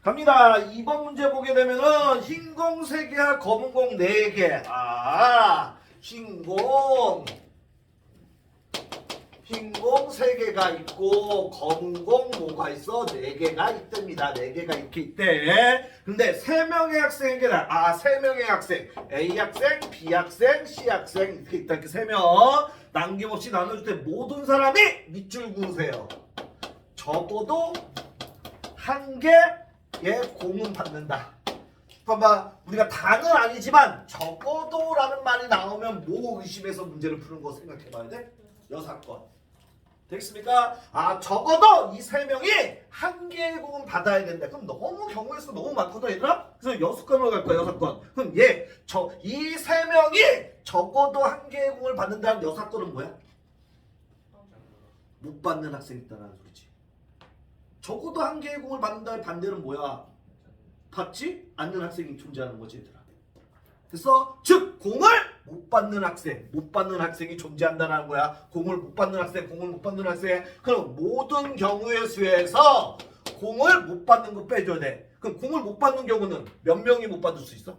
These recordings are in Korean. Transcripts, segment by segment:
갑니다. 2번 문제 보게 되면은 흰 공 3개와 검은 공 4개. 흰 공 3개가 있고 검은 공 뭐가 있어? 4개가 있답니다. 4개가 이렇게 있대. 근데 3명의 학생에게는 3명의 학생 A 학생, B 학생, C 학생 이렇게 있다. 이렇게 3명 남김없이 나눠줄 때 모든 사람이 밑줄 그으세요. 적어도 한 개의 공은 받는다. 봐봐, 우리가 다는 아니지만 적어도라는 말이 나오면 뭐 의심해서 문제를 푸는 거 생각해봐야 돼? 여사건. 되겠습니까? 적어도 이 3명이 한 개의 공은 받아야 된다. 그럼 너무 경우의 수 너무 많거든, 얘들아? 그래서 6건으로 갈 거야, 6건. 그럼 이 3명이 적어도 한 개의 공을 받는다는 여사건은 뭐야? 못 받는 학생이 있다는 소리지. 적어도 한 개의 공을 받는다의 반대는 뭐야? 받지 않는 학생이 존재하는 거지, 얘들아. 그래서 즉 공을 못 받는 학생이 존재한다는 거야. 공을 못 받는 학생. 그럼 모든 경우의 수에서 공을 못 받는 거 빼줘야 돼. 그럼 공을 못 받는 경우는 몇 명이 못 받을 수 있어?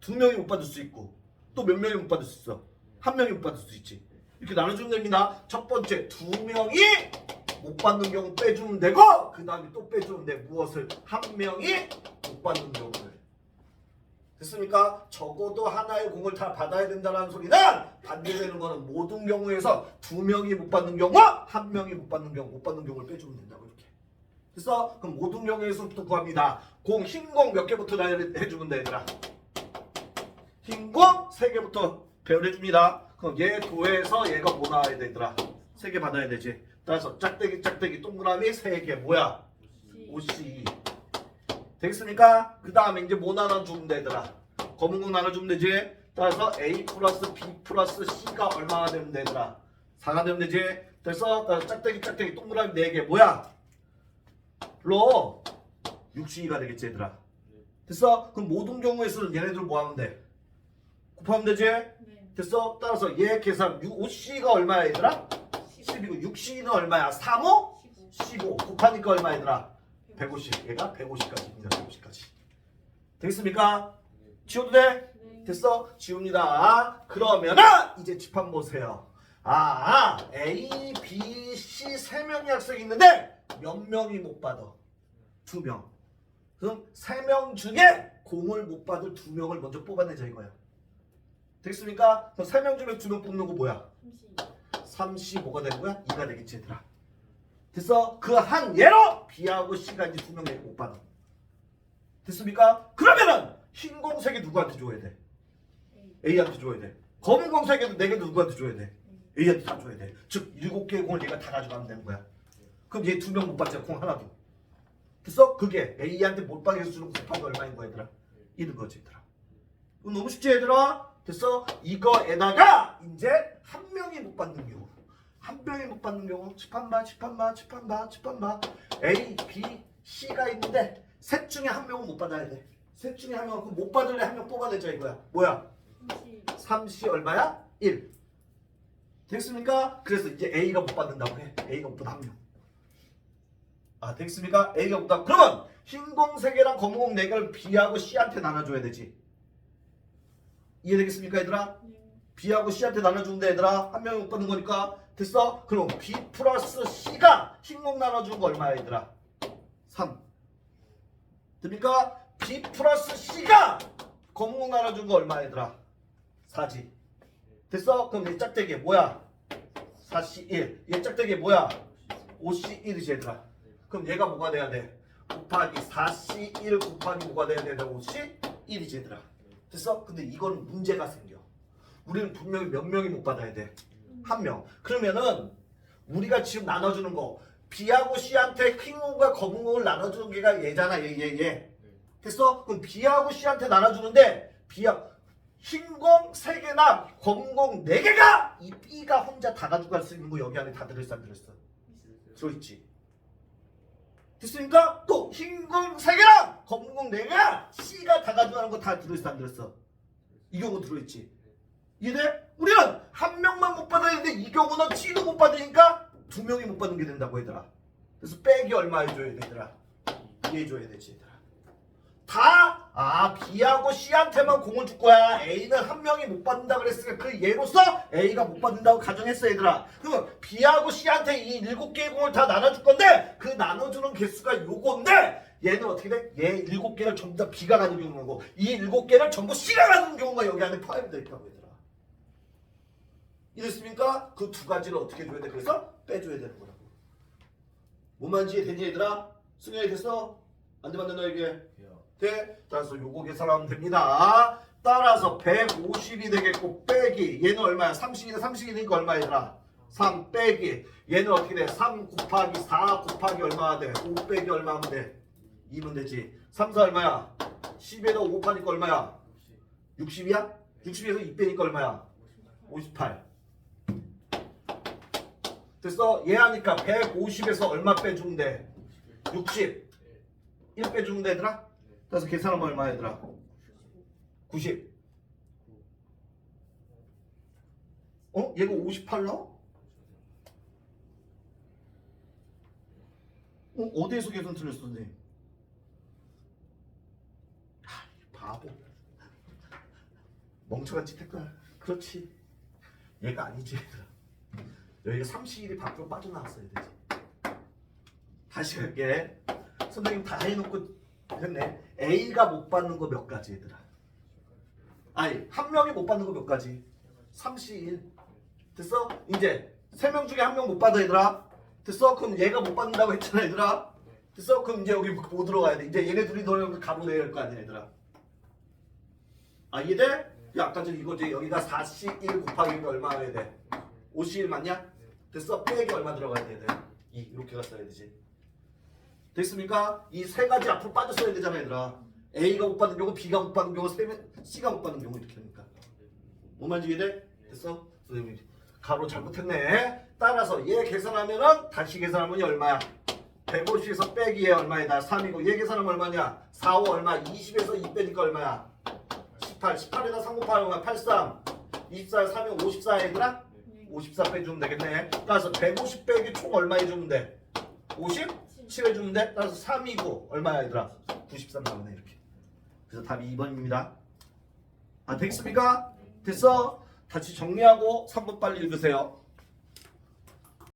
2명이 못 받을 수 있고 또 몇 명이 못 받을 수 있어? 1명이 못 받을 수 있지. 이렇게 나눠주면 됩니다. 첫 번째 2명이 못 받는 경우 빼주면 되고 그 다음에 또 빼주면 돼. 무엇을? 1명이 못 받는 경우를. 됐습니까? 적어도 하나의 공을 다 받아야 된다는 소리는 반대되는 거는 모든 경우에서 2명이 못 받는 경우, 1명이 못 받는 경우를 빼주면 된다고 이렇게. 그래서 그럼 모든 경우에서부터 구합니다. 흰 공 몇 개부터 해주면 돼, 얘들아? 흰 공 3개부터 배열해줍니다. 그럼 얘 도에서 얘가 뭐 나와야 돼, 얘들아? 3개 받아야 되지. 따라서 짝대기 동그라미 3개 뭐야? OC. 되겠습니까? 그 다음에 이제 뭐 나눠주면 되더라? 검은 공 나눠주면 되지? 따라서 A 플러스 B 플러스 C가 얼마나 되면 되더라? 4가 되면 되지? 그래서 짝대기 동그라미 4개 뭐야? 불러 62가 되겠지, 얘들아? 됐어? 그럼 모든 경우에서는 얘네들 뭐 하면 돼? 곱하면 되지? 됐어? 따라서 얘 계산 5C가 얼마야, 얘들아? 12고 6C는 얼마야? 3, 5? 15 곱하니까 얼마, 얘들아? 150. 얘가 150까지입니다. 150까지. 되겠습니까? 지워도 돼? 됐어? 지웁니다. 그러면은 이제 집 한번 보세요. A, B, C 3명의 학생이 있는데 몇 명이 못 받아? 2명. 그럼 3명 중에 공을 못 받을 2명을 먼저 뽑아내자 이거야. 되겠습니까? 그럼 3명 중에 2명 뽑는 거 뭐야? 35가 되는 거야? 2가 되겠지, 얘들아. 됐어? 그 한 예로 B하고 C가 이제 2명이 못 받아. 됐습니까? 그러면은 흰 공 3개 누구한테 줘야 돼? A한테 줘야 돼. 검은 공 3개도 4개도 누구한테 줘야 돼? A한테 다 줘야 돼. 즉 7개의 공을 얘가 다 가져가면 되는 거야. 그럼 얘 2명 못 받잖아. 공 하나도. 됐어? 그게 A한테 못 받게 해서 주는 곱하기 얼마인 거야, 얘들아? 이런 거지, 얘들아. 이거 너무 쉽지, 얘들아? 됐어? 이거에다가 이제 1명이 못 받는 경우. 1명이 못 받는 경우 칩한봐 A, B, C가 있는데 셋 중에 1명은 못 받아야 돼. 셋 중에 1명은 그럼 못 받을래 1명 뽑아내자 이거야. 뭐야? 3C 얼마야? 1. 됐습니까? 그래서 이제 A가 못 받는다고 해. A가 못 받아 1명. 됐습니까? A가 못 받아. 그러면 흰 공 3개랑 검은 공 4개를 B하고 C한테 나눠줘야 되지. 이해되겠습니까, 얘들아? B하고 C한테 나눠주는데 얘들아 1명이 못 받는 거니까. 됐어? 그럼 B 플러스 C가 흰 공 나눠주는 거 얼마야, 얘들아? 3. 됩니까? B 플러스 C가 검은 공 나눠주는 거 얼마야, 얘들아? 4지. 됐어? 그럼 얘 짝대기 뭐야? 4C 1. 얘 짝대기 뭐야? 5C 1이지, 얘들아. 그럼 얘가 뭐가 돼야 돼? 곱하기 4C 1 곱하기 뭐가 돼야 돼? 5C 1이지, 얘들아. 됐어? 근데 이건 문제가 생겨. 우리는 분명히 몇 명이 못 받아야 돼? 1명. 그러면은 우리가 지금 나눠주는 거 B하고 C한테 흰 공과 검은 공을 나눠주는 게가 얘잖아. 얘. 됐어? 그럼 B하고 C한테 나눠주는데 흰 공 3개나 검은 공 4개가 이 B가 혼자 다 가져갈 수 있는 거 여기 안에 다 들어있어, 안 들어있어? 들어있지. 됐습니까? 또 흰 공 3개랑 검은 공 4개가 C가 다 가져가는 거 다 들어있어, 안 들어있어? 이 경우 들어있지. 이해돼? 우리는 1명만 못 받아야 되는데 이 경우는 C도 못 받으니까 2명이 못 받는 게 된다고, 얘들아. 그래서 빼기 얼마 해줘야 돼 얘들아? 2 해줘야 되지 얘들아. 다 B하고 C한테만 공을 줄 거야. A는 한 명이 못 받는다 그랬으니까 그 예로서 A가 못 받는다고 가정했어 얘들아. 그럼 B하고 C한테 이 7개의 공을 다 나눠줄 건데 그 나눠주는 개수가 요건데 얘는 어떻게 돼? 얘 7개를 전부 다 B가 가는 경우고 이 7개를 전부 C가 가는 경우가 여기 안에 포함되어 있다고 얘들아. 이랬습니까? 그 두 가지를 어떻게 줘야 돼? 그래서 빼줘야 되는 거라고. 뭐만 이해되니 얘들아? 승현이 됐어? 안 되면 너에게 돼? 따라서 요거 계산하면 됩니다. 따라서 150이 되겠고 빼기 얘는 얼마야? 30이네. 30이니까 얼마 얘들아? 3 빼기 얘는 어떻게 돼? 3 곱하기 4 곱하기 얼마가 돼? 5 빼기 얼마 하면 돼? 2면 되지. 3, 4 얼마야? 10에다 5 곱하니까 얼마야? 60이야? 60에서 2 빼니까 얼마야? 58. 됐어? 얘 하니까 150에서 얼마 빼주면 돼? 60. 1 빼주면 돼 얘들아? 그래서 계산하면 얼마 얘들아? 90. 얘가 58 나와? 어디에서 계산 틀렸어 선생님? 바보. 멍청한 짓 했구나. 그렇지. 얘가 아니지 얘들아. 여기가 31이 밖으로 빠져나왔어야 되지. 다시 갈게. 선생님 다 해놓고 했네. A가 못 받는 거 몇 가지 얘들아? 아니 한 명이 못 받는 거 몇 가지? 31. 됐어? 이제 3명 중에 한 명 못 받아 얘들아. 됐어? 그럼 얘가 못 받는다고 했잖아 얘들아. 됐어? 그럼 이제 여기 뭐 들어가야 돼? 이제 얘네 둘이 너네 가로 내야 할 거 아니야 얘들아. 이해돼? 야, 아까 전에 이거지. 여기가 41 곱하기 얼마 해야 돼? 51 맞냐? 됐어? 빼기 얼마 들어가야 돼? 2 이렇게 갔어야 되지. 됐습니까? 이 세 가지 앞으로 빠졌어야 되잖아 얘들아. A가 못 받는 경우, B가 못 받는 경우, C가 못 받는 경우 이렇게 됩니까? 뭐 말인지 이해돼? 됐어? 선생님 가로 잘못했네. 따라서 얘 계산하면은 다시 계산하면 얼마야? 150에서 빼기 얘 얼마야? 3이고 얘 계산하면 얼마냐? 4, 5 얼마? 20에서 2 빼니까 얼마야? 18. 18에다 3 곱하면 얼마? 83. 24, 3이 54 얘들아? 54 빼주면 되겠네. 따라서 150 빼기 총 얼마 해주면 돼? 57 해주면 돼? 따라서 3이고 얼마야 얘들아? 93 나오네 이렇게. 그래서 답이 2번입니다. 아 됐습니까? 됐어? 다시 정리하고 3번 빨리 읽으세요.